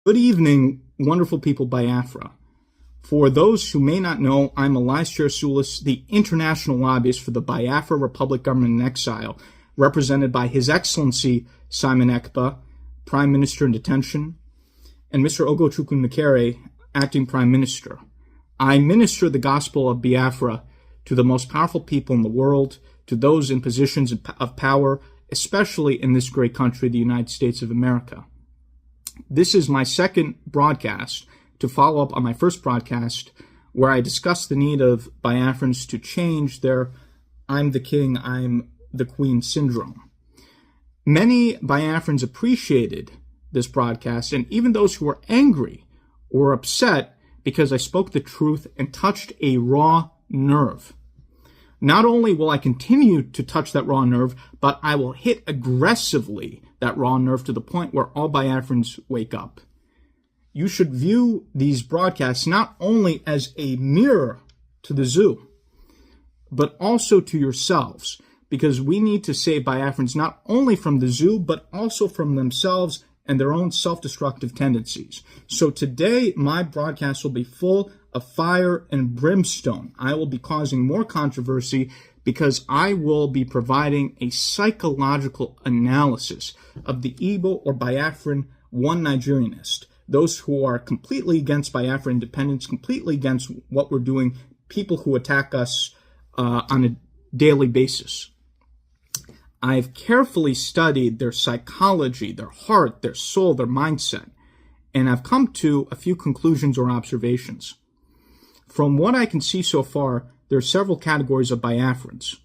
Good evening, wonderful people Biafra. For those who may not know, I'm Elias Cherasulis, the international lobbyist for the Biafra Republic government in exile, represented by His Excellency Simon Ekpa, Prime Minister in detention, and Mr. Ogochukwu Nikere, Acting Prime Minister. I minister the gospel of Biafra to the most powerful people in the world, to those in positions of power, especially in this great country, the United States of America. This is my second broadcast to follow up on my first broadcast where I discussed the need of Biafrans to change their I'm the king, I'm the queen syndrome. Many Biafrans appreciated this broadcast, and even those who were angry or upset because I spoke the truth and touched a raw nerve. Not only will I continue to touch that raw nerve, but I will hit aggressively that raw nerve to the point where all Biafrans wake up. You should view these broadcasts not only as a mirror to the zoo, but also to yourselves, because we need to save Biafrans not only from the zoo, but also from themselves and their own self-destructive tendencies. So today, my broadcast will be full of fire and brimstone. I will be causing more controversy because I will be providing a psychological analysis of the Igbo or Biafran one Nigerianist, those who are completely against Biafra independence, completely against what we're doing, people who attack us on a daily basis. I've carefully studied their psychology, their heart, their soul, their mindset, and I've come to a few conclusions or observations. From what I can see so far, there are several categories of Biafrans.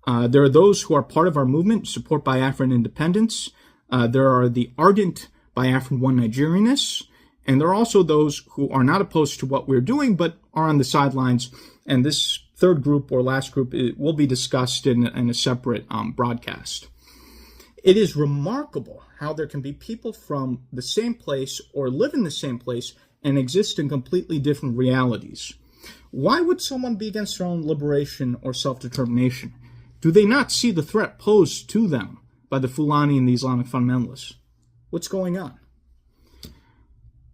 There are those who are part of our movement, support Biafran independence. There are the ardent Biafran one Nigerianists, and there are also those who are not opposed to what we're doing, but are on the sidelines. And this third group or last group will be discussed in a separate broadcast. It is remarkable how there can be people from the same place or live in the same place and exist in completely different realities. Why would someone be against their own liberation or self-determination? Do they not see the threat posed to them by the Fulani and the Islamic fundamentalists? What's going on?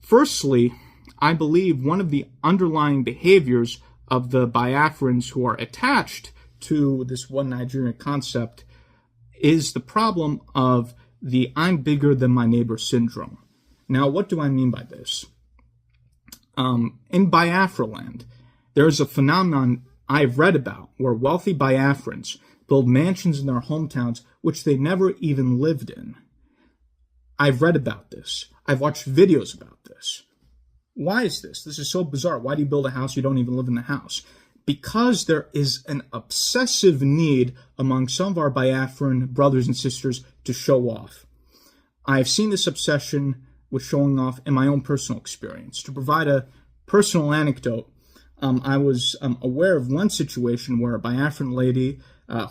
Firstly, I believe one of the underlying behaviors of the Biafrans who are attached to this one Nigerian concept is the problem of the I'm bigger than my neighbor syndrome. Now, what do I mean by this? In Biafra land, there's a phenomenon I've read about where wealthy Biafrans build mansions in their hometowns which they never even lived in. I've read about this. I've watched videos about this. Why is this? This is so bizarre. Why do you build a house you don't even live in the house? Because there is an obsessive need among some of our Biafran brothers and sisters to show off. I've seen this obsession with showing off in my own personal experience. To provide a personal anecdote, I was aware of one situation where a Biafran lady,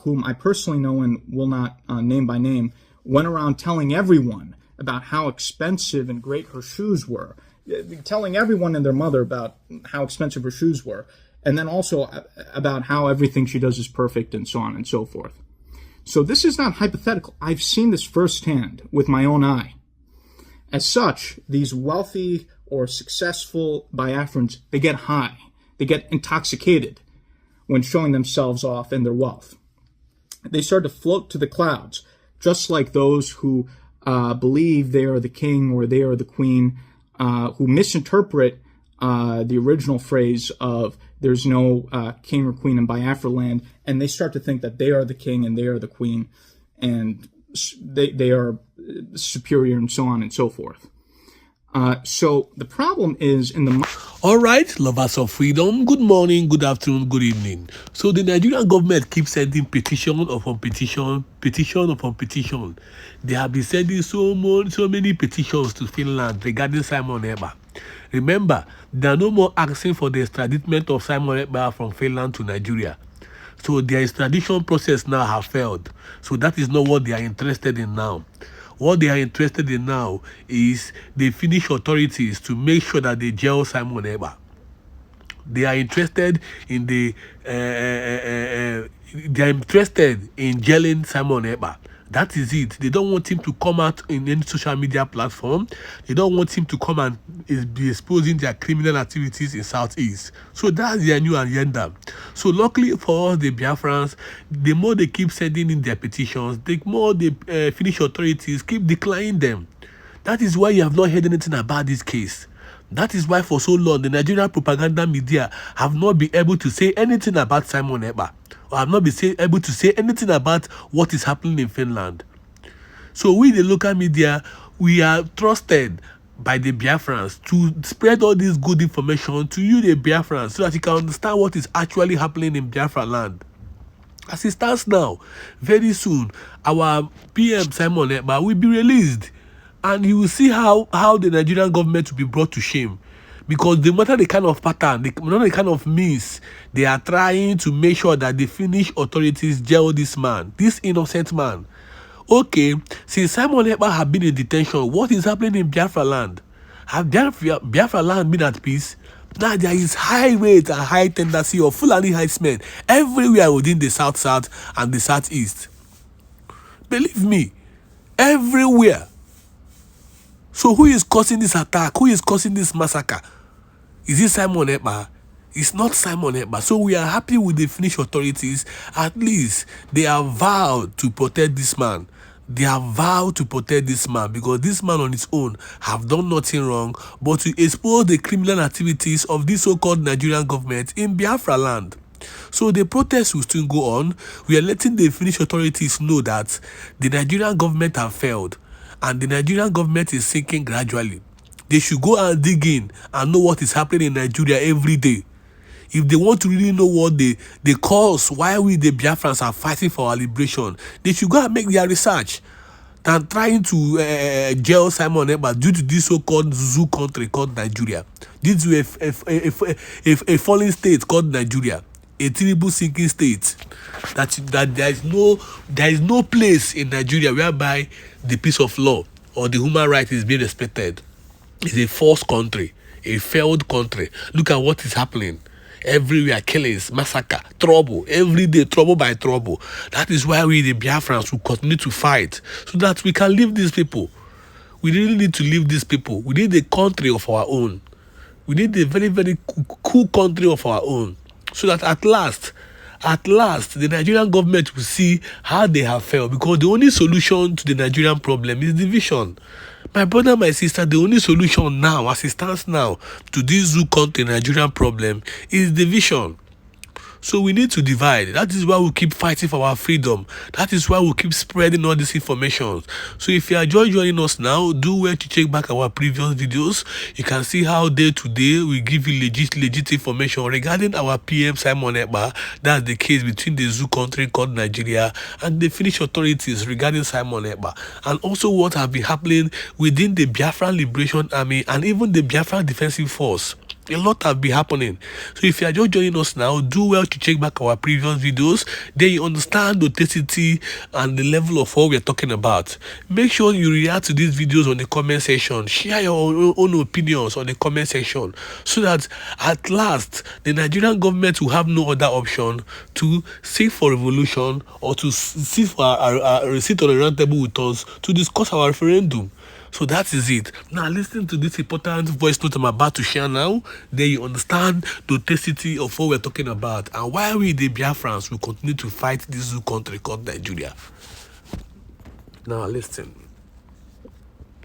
whom I personally know and will not name by name, went around telling everyone about how expensive and great her shoes were, telling everyone and their mother about how expensive her shoes were, and then also about how everything she does is perfect and so on and so forth. So this is not hypothetical. I've seen this firsthand with my own eye. As such, these wealthy or successful Biafrans, they get high. They get intoxicated when showing themselves off and their wealth. They start to float to the clouds, just like those who believe they are the king or they are the queen, who misinterpret the original phrase of there's no king or queen in Biafra land, and they start to think that they are the king and they are the queen, and they are superior and so on and so forth. So the problem is in the... All right, lovers of freedom, good morning, good afternoon, good evening. So the Nigerian government keeps sending petition upon petition, petition upon petition. They have been sending so many petitions to Finland regarding Simon Ekpa. Remember, they are no more asking for the extradition of Simon Ekpa from Finland to Nigeria. So their extradition process now have failed. So that is not what they are interested in now. What they are interested in now is the Finnish authorities to make sure that they jail Simon Ekpa. They are interested in jailing Simon Ekpa. That is it. They don't want him to come out in any social media platform. They don't want him to come and be exposing their criminal activities in Southeast. So that's their new agenda. So luckily for us, the Biafrans, the more they keep sending in their petitions, the more the Finnish authorities keep declining them. That is why you have not heard anything about this case. That is why for so long, the Nigerian propaganda media have not been able to say anything about Simon Ekpa, or have not been able to say anything about what is happening in Finland. So we, the local media, we are trusted by the Biafrans to spread all this good information to you, the Biafrans, so that you can understand what is actually happening in Biafra land. As it stands now, very soon, our PM Simon Ekpa will be released. And you will see how the Nigerian government will be brought to shame. Because no matter the kind of pattern, no matter the kind of means, they are trying to make sure that the Finnish authorities jail this man, this innocent man. Okay, since Simon Ekpa have been in detention, what is happening in Biafra land? Have Biafra land been at peace? Now there is high rate and high tendency of Fulani herdsmen everywhere within the South and the Southeast. Believe me, everywhere. So who is causing this attack? Who is causing this massacre? Is it Simon Ekpa? It's not Simon Ekpa. So we are happy with the Finnish authorities. At least they have vowed to protect this man. They have vowed to protect this man because this man on his own have done nothing wrong but to expose the criminal activities of this so-called Nigerian government in Biafra land. So the protests will still go on. We are letting the Finnish authorities know that the Nigerian government have failed. And the Nigerian government is sinking gradually. They should go and dig in and know what is happening in Nigeria every day. If they want to really know what the cause, why we the Biafrans are fighting for our liberation, they should go and make their research than trying to jail Simon Ekpa due to this so-called zoo country called Nigeria. Due to a fallen state called Nigeria. A terrible sinking state that there is no place in Nigeria whereby the peace of law or the human right is being respected. It's a false country, a failed country. Look at what is happening everywhere: killings, massacre, trouble, every day, trouble by trouble. That is why we, the Biafrans, will continue to fight so that we can leave these people. We really need to leave these people. We need a country of our own. We need a very, very cool country of our own. So that at last, the Nigerian government will see how they have failed. Because the only solution to the Nigerian problem is division. My brother, my sister, the only solution now, as it stands now, to this zoo country Nigerian problem is division. So we need to divide. That is why we keep fighting for our freedom. That is why we keep spreading all this information. So if you are joining us now, do well to check back our previous videos. You can see how day to day we give you legit information regarding our PM Simon Ekpa. That's the case between the zoo country called Nigeria and the Finnish authorities regarding Simon Ekpa. And also what have been happening within the Biafran Liberation Army and even the Biafran Defensive Force. A lot have been happening. So if you are just joining us now, do well to check back our previous videos. Then you understand the authenticity and the level of what we are talking about. Make sure you react to these videos on the comment section. Share your own opinions on the comment section so that at last the Nigerian government will have no other option to seek for revolution or to seek for a seat on the round table with us to discuss our referendum. So that is it. Now listen to this important voice note I'm about to share now. Then you understand the authenticity of what we're talking about and why we, the Biafrans, will continue to fight this zoo country called Nigeria. Now listen.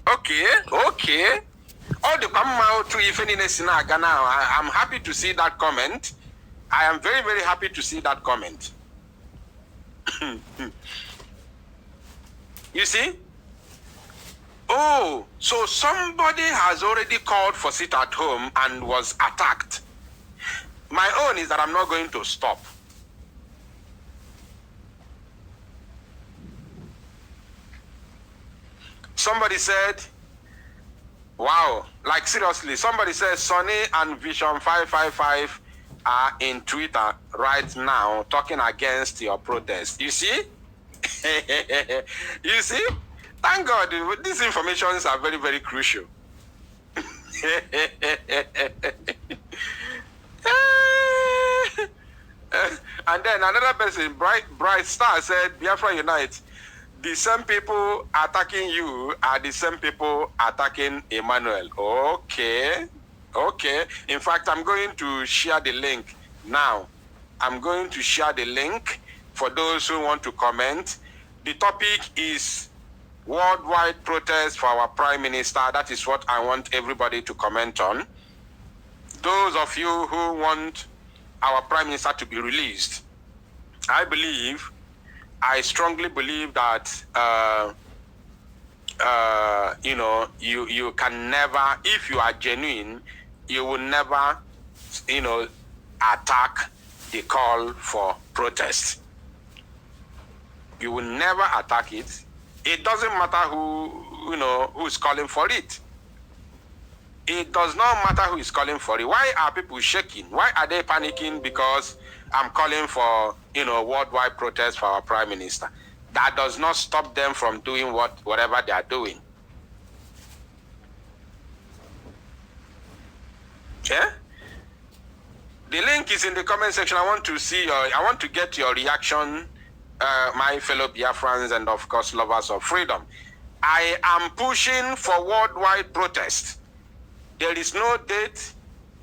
Okay. All the come out to Finnish now. I'm happy to see that comment. I am very, very happy to see that comment. You see? Oh, so somebody has already called for sit at home and was attacked. My own is that I'm not going to stop. Somebody said, wow, like seriously, somebody said Sonny and Vision 555 are in Twitter right now talking against your protest. You see? You see? Thank God, these informations are very, very crucial. And then another person, Bright Star, said, Biafra Unite. the same people attacking you are the same people attacking Emmanuel. Okay. Okay. In fact, I'm going to share the link now. I'm going to share the link for those who want to comment. The topic is worldwide protest for our Prime Minister. That is what I want everybody to comment on. Those of you who want our Prime Minister to be released, I strongly believe that, you can never, if you are genuine, you will never, attack the call for protest. You will never attack it. It doesn't matter who is calling for it. It does not matter who is calling for it. Why are people shaking? Why are they panicking because I'm calling for, worldwide protest for our Prime Minister? That does not stop them from doing whatever they are doing. Okay? The link is in the comment section. I want to get your reaction, my fellow Biafrans and of course lovers of freedom. I am pushing for worldwide protest. There is no date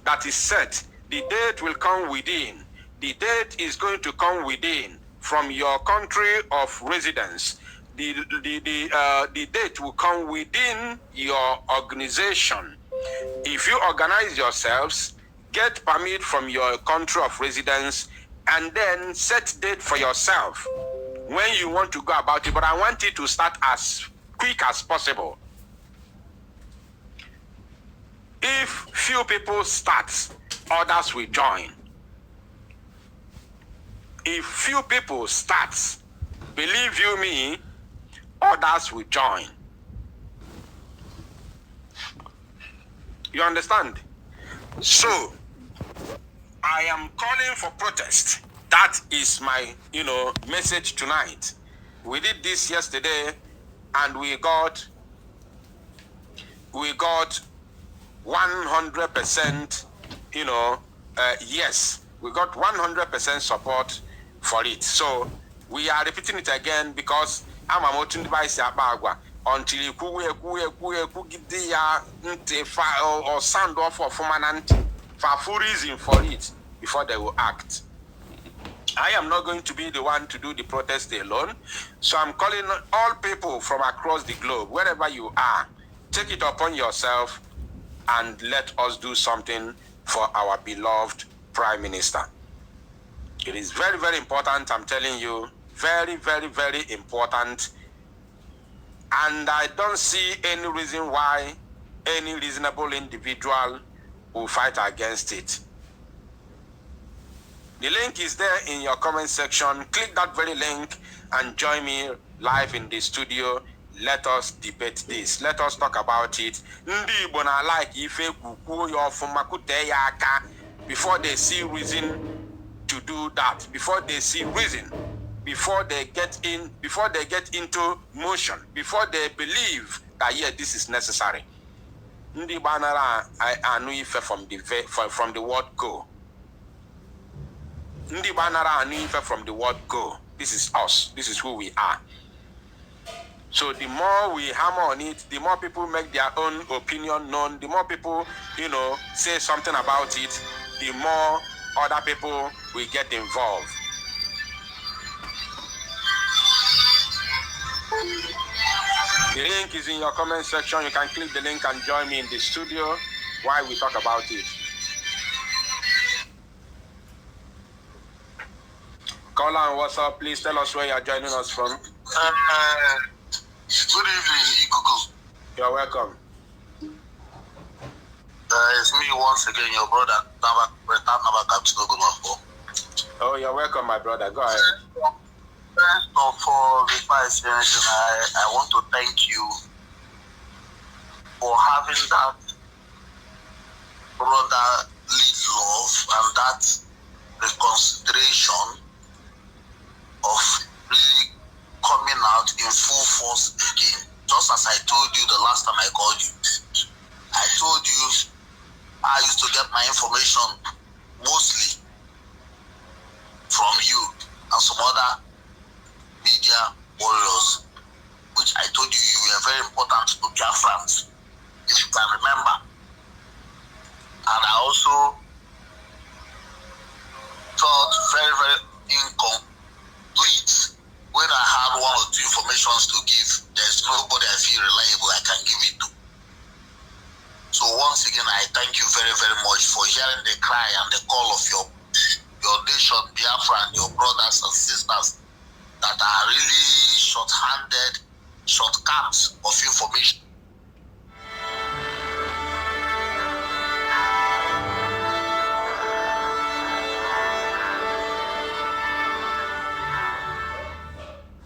that is set. The date will come within. The date is going to come within from your country of residence. The date will come within your organization. If you organize yourselves, get permit from your country of residence, and then set date for yourself when you want to go about it. But I want it to start as quick as possible. If few people start, others will join. If few people start, believe you me, others will join. You understand? So, I am calling for protest. That is my, message tonight. We did this yesterday, and we got 100%, yes, we got 100% support for it. So we are repeating it again because I'm a motion device until you or sound off of for full reason for it before they will act. I am not going to be the one to do the protest alone. So I'm calling all people from across the globe, wherever you are, take it upon yourself and let us do something for our beloved Prime Minister. It is very, very important, I'm telling you. Very, very, very important. And I don't see any reason why any reasonable individual will fight against it. The link is there in your comment section. Click that very link and join me live in the studio. Let us debate this. Let us talk about it. Before they see reason to do that, before they see reason, before they get into motion, before they believe that this is necessary. Ndi banara I know if from the word go. Ndi banara I know if from the word go. This is us. This is who we are. So the more we hammer on it, the more people make their own opinion known, the more people, say something about it, the more other people will get involved. The link is in your comment section. You can click the link and join me in the studio while we talk about it. Caller, what's up? Please tell us where you're joining us from. Good evening, Igugu. You're welcome. It's me once again, your brother. Oh, you're welcome, my brother. Go ahead. First of all, before I say anything, I want to thank you for having that brotherly love and that reconsideration of really coming out in full force again. Just as I told you the last time I called you, I told you I used to get my information mostly from you and some other media warriors. which I told you were very important to Biafrans, if you can remember. And I also felt very, very incomplete when I had one or two informations to give. There's nobody I feel reliable I can give it to. So once again, I thank you very, very much for hearing the cry and the call of your nation, Biafra, and your brothers and sisters that are really short-handed, shortcuts of information.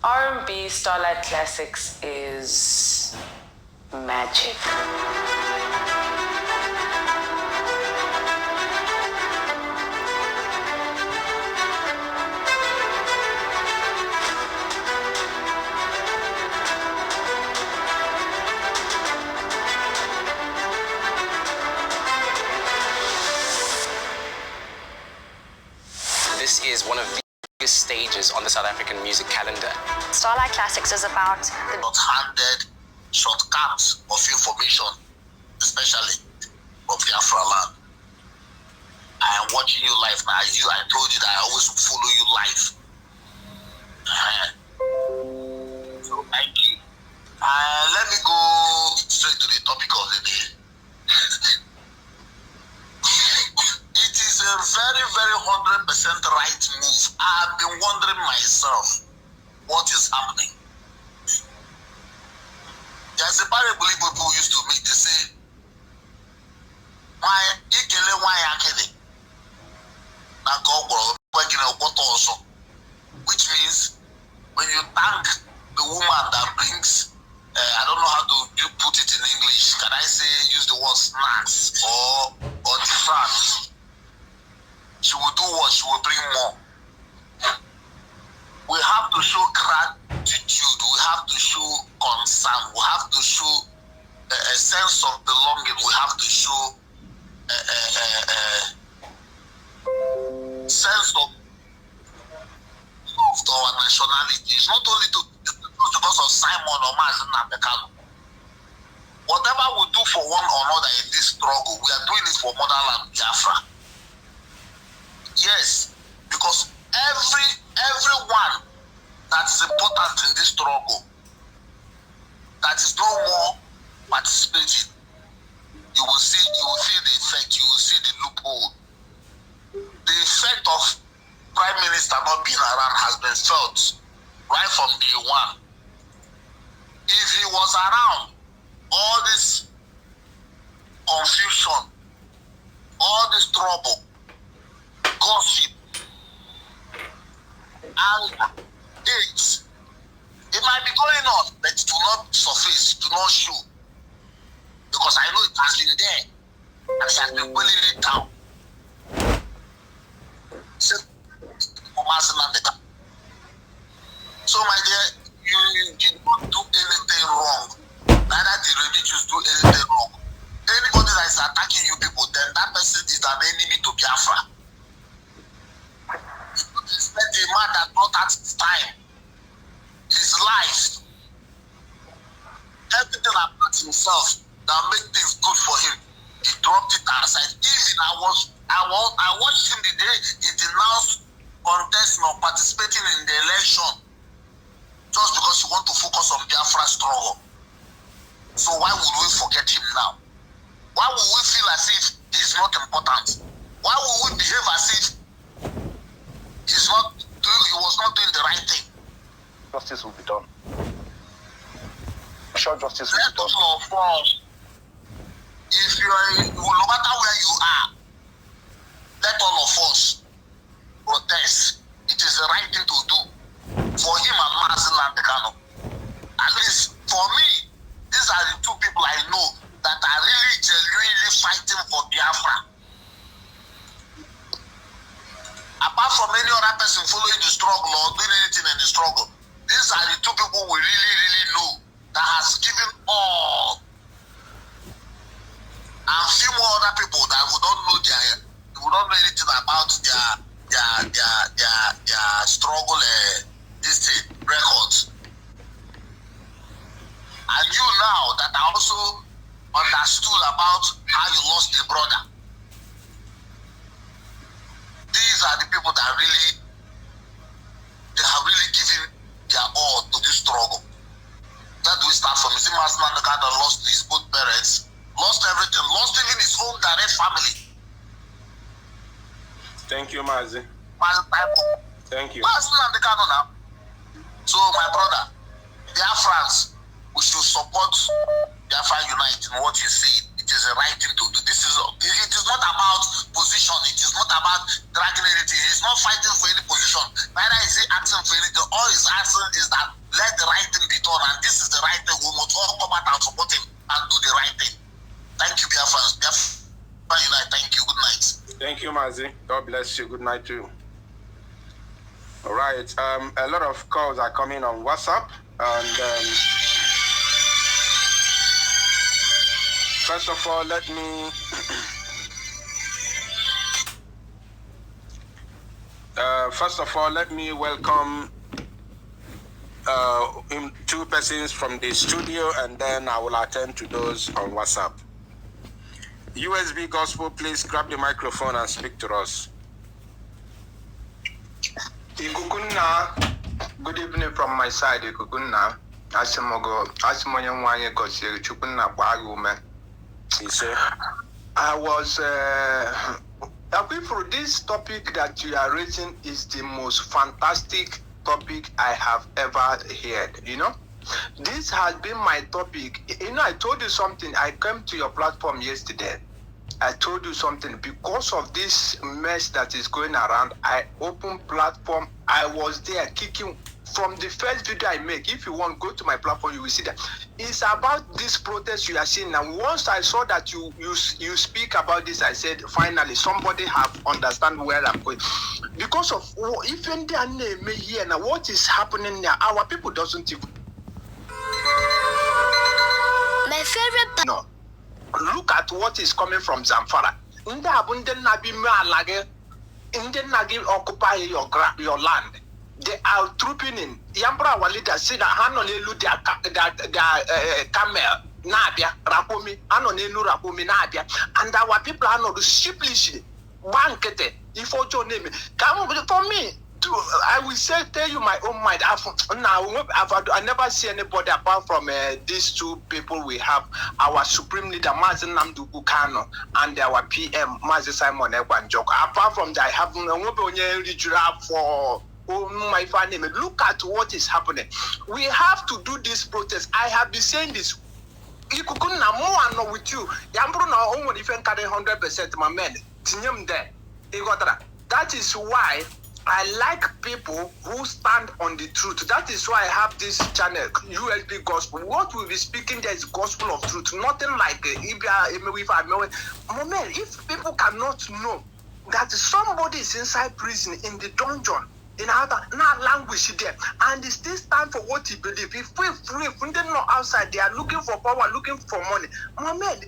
R&B Starlight Classics is magic. This is one of the biggest stages on the South African music calendar. Starlight Classics is about the short-handed shortcuts of information, especially from Biafra land. I am watching you live now. I told you that I always follow you live. So thank you. Let me go straight to the topic of the day. It is a very, very 100% right move. I've been wondering myself what is happening. There's a parable people used to make. They say, which means when you thank the woman that brings, I don't know how to put it in English. Can I say use the word snacks or dessert? She will do what? She will bring more. We have to show gratitude. We have to show concern. We have to show a sense of belonging. We have to show sense of our nationality. It's not only because of Simon or Mazin Nambekano. Whatever we do for one another in this struggle, we are doing it for motherland Biafra. Yes, because everyone that's important in this struggle that is no more participating, you will see the effect, you will see the loophole. The effect of Prime Minister not being around has been felt right from day one. If he was around, all this confusion, all this trouble, gossip, anger, hate, it might be going on, but it will not surface, it will not show. Because I know it has been there, and it has been pulling it down. So my dear, you did not do anything wrong. Neither did religious do anything wrong. Anybody that is attacking you people, then that person is an enemy to Biafra. You don't expect a man that brought out his time, his life, everything about himself that make things good for him. He dropped it aside. Even I watched him the day he denounced contesting or participating in the election just because he want to focus on Biafra struggle. So why would we forget him now? Why would we feel as if he's not important? Why would we behave as if he was not doing the right thing? Justice will be done. I'm sure justice will be done. If you are, no matter where you are, let all of us protest. It is the right thing to do for him and Mazin Nambekano. At least for me, these are the two people I know that are really genuinely fighting for Biafra. Apart from any other person following the struggle or doing anything in the struggle, these are the two people we really, really know that has given all. And few more other people that would not know anything about their struggle records. And you now that are also understood about how you lost a brother. These are the people that they have really given their all to this struggle. That we start from. You see, Master Nandekano lost his both parents, lost everything, lost even his own direct family. Thank you, Mazi. Thank you. Master Nandekano now. So, my brother, Biafrans, we should support Biafra Unite in what you say. It is the right thing to do. It is not about position. It is not about dragging anything. He's not fighting for any position. Neither is he asking for anything. All he's asking is that let the right thing be done. And this is the right thing. We must all come out and support him and do the right thing. Thank you, Biafrans. Biafra Unite. Thank you. Good night. Thank you, Mazi. God bless you. Good night to you. All right. A lot of calls are coming on WhatsApp. And first of all, let me welcome two persons from the studio, and then I will attend to those on WhatsApp. USB Gospel, please grab the microphone and speak to us. Ikukunna, good evening from my side, Ikukunna. Asimonye Gosiri Chukunna Bagume. I was for this topic that you are raising is the most fantastic topic I have ever heard. You know, this has been my topic. You know, I told you something. I came to your platform yesterday. I told you something. Because of this mess that is going around, I opened platform. I was there kicking from the first video I make. If you want, go to my platform, you will see that. It's about this protest you are seeing. Now, once I saw that you speak about this, I said, finally, somebody have understand where I'm going. Because of even their name here now, what is happening now, our people doesn't even. My favorite. No. Look at what is coming from Zamfara. Occupy your land. They are trooping in. Yambra Walida said that Hanolelu their camel, Nabia, Rapomi, Hanolelu Rapomi, Nabia, and our people are not sheepishly bankete. If your name, come for me. I will tell you my own mind. I never see anybody apart from these two people we have, our Supreme Leader, Mazen Namdu Bukano, and our PM, Mazen Simon Ekwanjok. Apart from that, I have no for my family. Look at what is happening. We have to do this protest. I have been saying this. More with you. Yambro only if you carry 100%, my men. That is why I like people who stand on the truth. That is why I have this channel, USB Gospel. What we'll be speaking there is gospel of truth. Nothing like if people cannot know that somebody is inside prison in the dungeon, in other language there, and they still stand for what he believes. If they're not outside, they are looking for power, looking for money.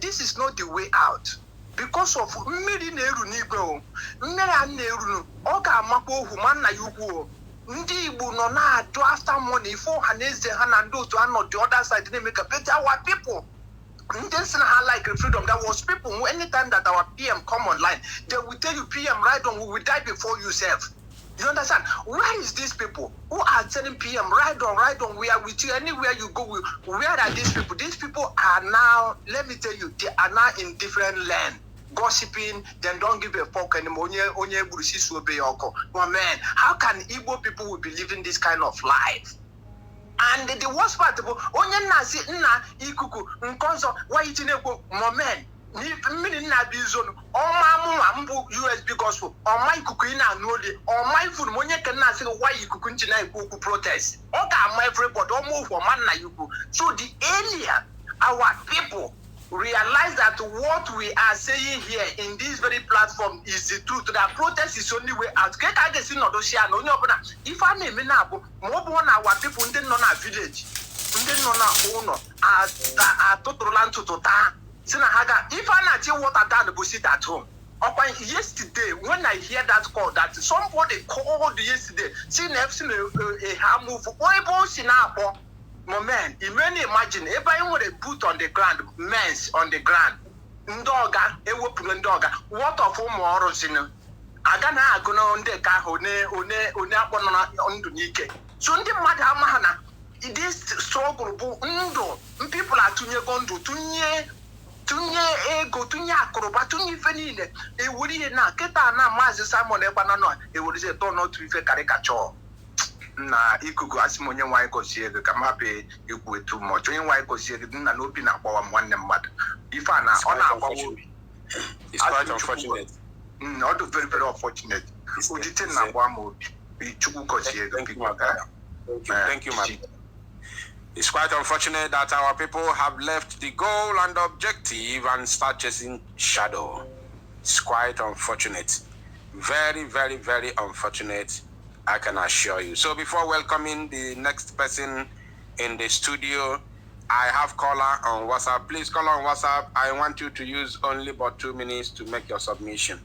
This is not the way out. Because of Miri Neru Negro, Mera Neru, Oga Mako, Humana Yugo, Ndi Bunona, to after money for Hanes de Hanando to Hano, the other side, they make a better our people. This like freedom. There was people who anytime that our PM come online, they will tell you PM right on, we will die before you serve. You understand? Where is these people who are telling PM right on, we are with you anywhere you go? Where are these people? These people are now, let me tell you, they are now in different land. Gossiping, then don't give a fuck anymore. Oh man, how can Igbo people will be living this kind of life? And the worst part about ikuku nkonso why it go moment mini na bizon USB gospel on my ikuku ina noli on my phone monye can na say why ikuku nchina ikuku protest oga my everybody move for man na yuku. So the earlier our people realize that what we are saying here in this very platform is the truth, that protest is the only way out. If I name now, more our people in our village, in our total land to if I not what I done, we sit at home. Yesterday, when I hear that call, that somebody called yesterday, seeing a move, Moment, you may imagine if I would have put on the ground, men's on the ground, Ndoga, a whooping dog, what of whom or sin? Agana gonna on the car, on the Nike. So, the Madamana, it is struggle, people are tunye ego tunye akoroba tunye fenile e wuri na keta na mazi Simon Ekpa e wuri se to not to ife caricature na ikugu asimonye nwa ikosi ego kama be ikwu too much onye nwa ikosi ego na no bi na agbawa nwanne mmadụ ife na ọ na agbawo it's quite unfortunate not very very unfortunate ojite na agbawa mo bi chukwu kosi ego thank you man. It's quite unfortunate that our people have left the goal and objective and start chasing shadow. It's quite unfortunate. Very, very, very unfortunate, I can assure you. So before welcoming the next person in the studio, I have caller on WhatsApp. Please call on WhatsApp. I want you to use only about 2 minutes to make your submission.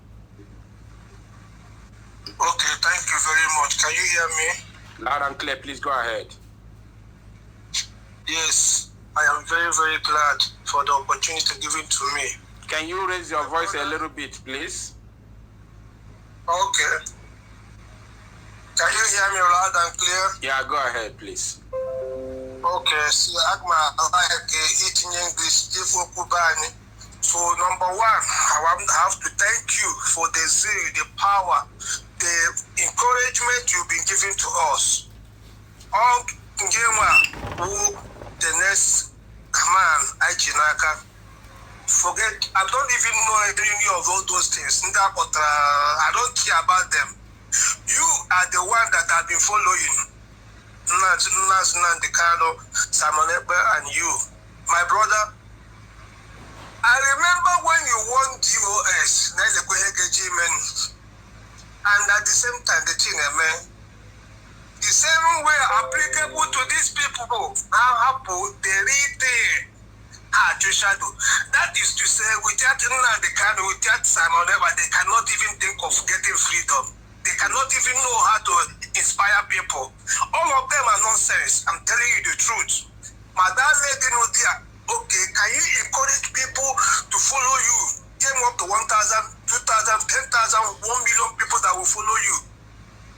Okay, thank you very much. Can you hear me? Loud and clear, please go ahead. Yes, I am very, very glad for the opportunity given to me. Can you raise your voice a little bit, please? Okay. Can you hear me loud and clear? Yeah, go ahead, please. Okay, so Agma, I eat in English. So number one, I have to thank you for the zeal, the power, the encouragement you've been giving to us. The next man, Ajinaka. Forget, I don't even know any of all those things. I don't care about them. You are the one that I've been following. Nandekano, Simon Ekpa, and you. My brother, I remember when you won DOS, and at the same time, the thing, man. The same way applicable to these people now happen, they read to shadow. That is to say, without without Simon Ekpa, they cannot even think of getting freedom. They cannot even know how to inspire people. All of them are nonsense. I'm telling you the truth. Madam lady no dear. Okay, can you encourage people to follow you? Came up to 1,000, 2,000, 10,000, 1 million people that will follow you.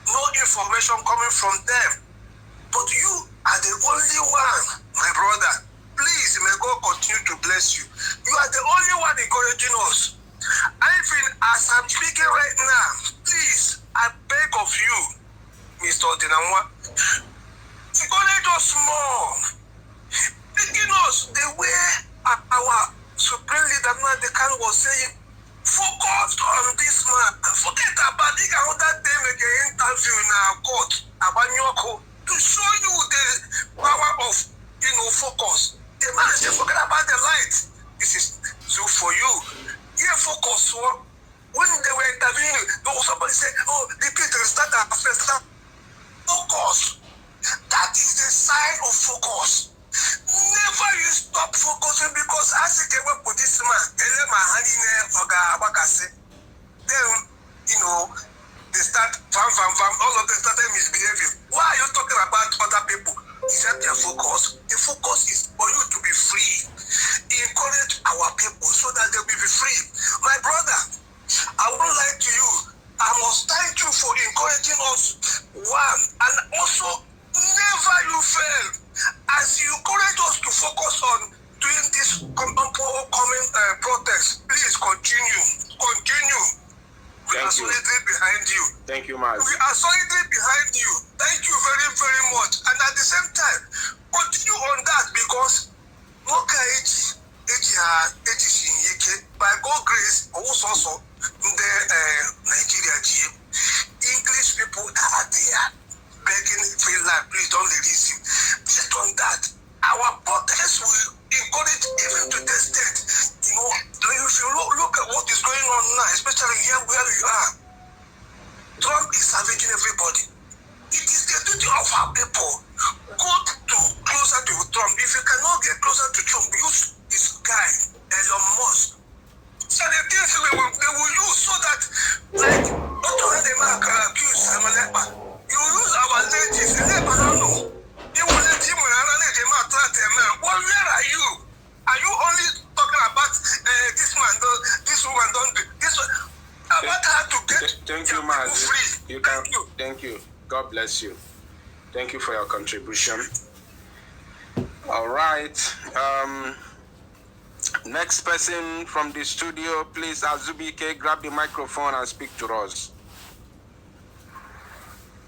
No information coming from them. But you are the only one, my brother. Please, may God continue to bless you. You are the only one encouraging us. Even as I'm speaking right now, please, I beg of you, Mr. Odinamwa, encourage us more. Making us the way our supreme leader Nadekan was saying, focus on this man. Forget about the other day again interview in our court, Abanyoko, to show you the power of focus. The man said, forget about the light. This is so for you. Yeah, focus. When they were interviewing, somebody said, oh, the people start after start. Focus. That is the sign of focus. Never you stop focusing, because as you get up with this man, then, they start, all of them started misbehaving. Why are you talking about other people? Is that their focus? The focus is for you to be free. Encourage our people so that they will be free. My brother, I won't lie to you. I must thank you for encouraging us. One, and also, never you fail. As you encourage us to focus on doing this upcoming protest, please continue. We are solidly behind you. Thank you, Maz. We are solidly behind you. Thank you very, very much. And at the same time, continue on that, because by God's grace, also the Nigeria English people that are there begging free life, please don't release him. Based on that, our protest will encourage even to the state. If you look at what is going on now, especially here where you are, Trump is savaging everybody. It is the duty of our people. Go to closer to Trump. If you cannot get closer to Trump, use this guy, Elon Musk. So the things they will use so that, like, not to have them accuse Simon Ekpa. You use our ladies, you will let him Well, where are you? Are you only talking about this man, this woman, don't do this one? About how to get thank you, Mazi. Free. Thank you. God bless you. Thank you for your contribution. All right. Next person from the studio, please, Azubike, grab the microphone and speak to us.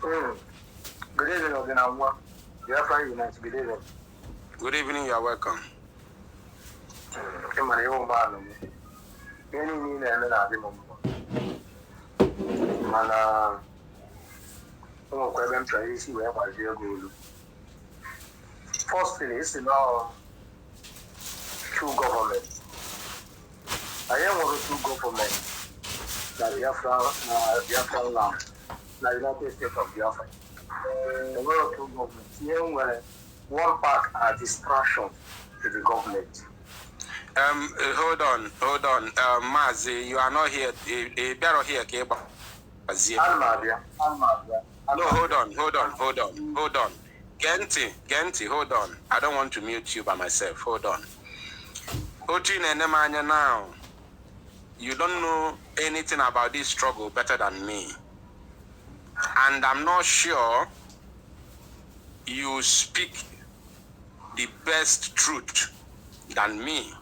Good evening, Oginamwa. Good evening. Good evening, you are welcome. Firstly, it's now two governments. I am one of two governments. Biafran land, the United States of Biafra. The one of two governments. Here, where one part are distraction to the government. Hold on. Mazi, you are not here. Better here, Ekpa. No, hold on. Genti, hold on. I don't want to mute you by myself. Hold on. Now, you don't know anything about this struggle better than me. And I'm not sure you speak the best truth than me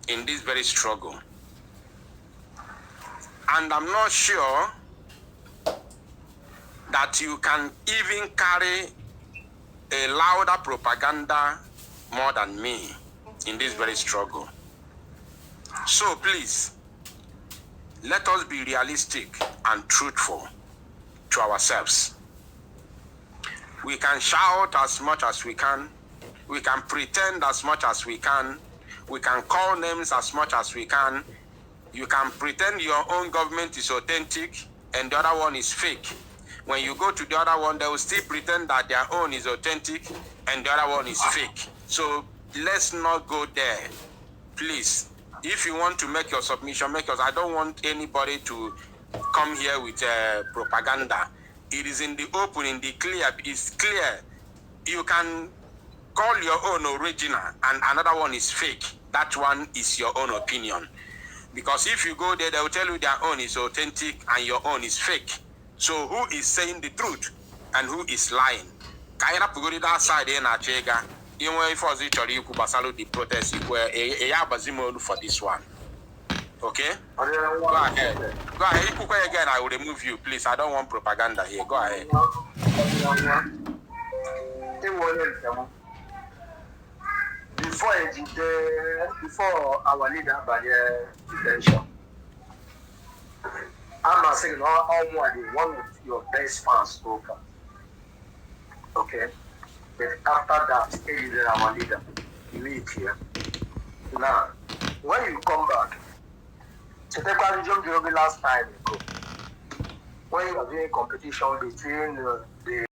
in this very struggle. And I'm not sure that you can even carry a louder propaganda more than me in this very struggle. So please, let us be realistic and truthful to ourselves. We can shout as much as we can. We can pretend as much as we can. We can call names as much as we can. You can pretend your own government is authentic and the other one is fake. When you go to the other one, they will still pretend that their own is authentic and the other one is fake. So let's not go there. Please, if you want to make your submission, make yours. I don't want anybody to come here with propaganda. It is in the open, in the clear. It's clear. You can call your own original and another one is fake. That one is your own opinion. Because if you go there, they will tell you their own is authentic and your own is fake. So who is saying the truth and who is lying? Kaina puguri that side in Achega. You know, if I was literally you could basalo the protest, you were a bazimo for this one. Okay? Go ahead. You could again, I will remove you, please. I don't want propaganda here. Go ahead. Before our leader by the detention, I'm saying one of your best fans spoken. Okay? But after that, still our leader. You leave here. Now, when you come back, so take what you did the last time you go. When you are doing competition between the